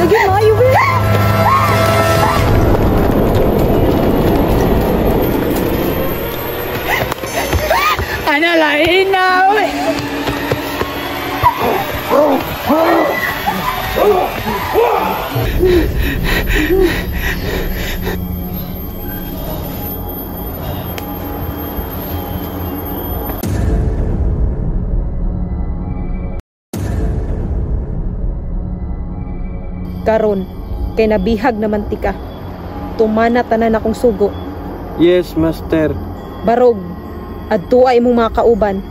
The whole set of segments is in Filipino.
lagi maayo, be. Ano lain na, we. Karon kay nabihag na mantika. Tumana tanan akong sugo. Yes, master. Barog, adtuay imong mga kauban.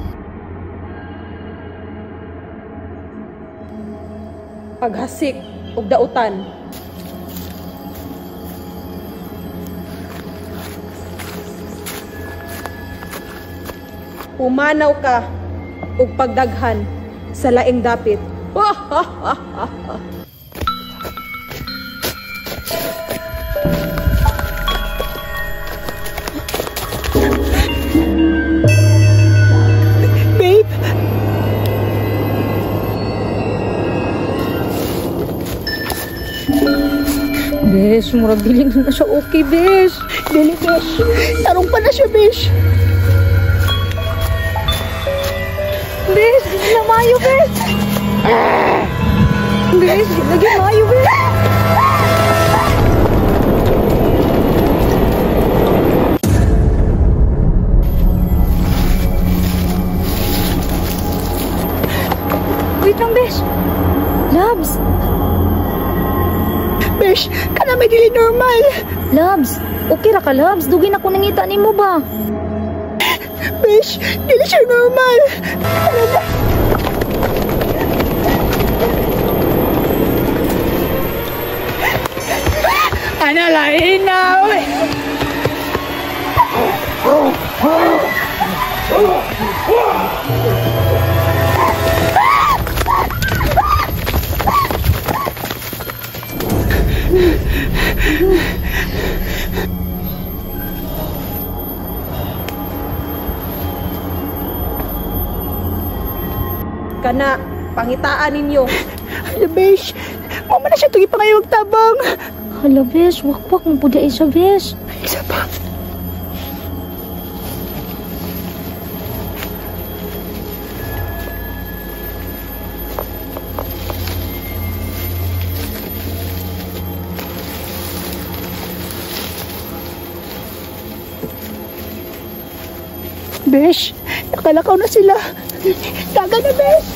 Paghasik ug dautan. Pumanaw ka ug pagdaghan sa laing dapit. Babe. Besh, murag biling na siya okay, Besh. Dili, Besh. Tarong pa na siya, Besh. Besh, hindi na mayo, Besh. Besh, lagi mayo, Besh. Wait lang, Besh. Labs. Besh, ka na may dili normal. Labs, okay ra ka, Labs. Dugin ako nangita ni mo ba? Besh, dili siya normal. Ano lain na, we. Kana, pangitaan ninyo. Hala, Besh. Mama na siya tugi pa ngayon magtabang. Hala, Besh. Wakwak mo po da isa, Besh. Isa pa. Besh, nakalakaw na sila. Daga na, Besh.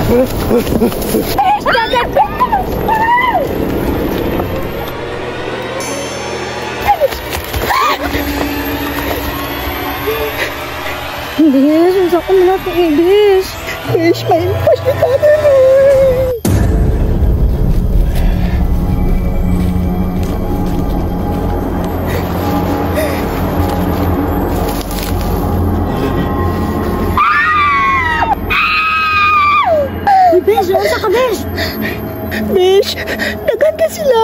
Besh, daga, Besh. Besh, ang sakit na natin eh, Besh. Besh, may impas na tayo na. Besh, daghan ka sila.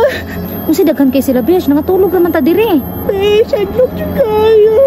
Kung si daghan kay sila, Besh, nangatulog naman ta diri. Besh, adlok yung kayo.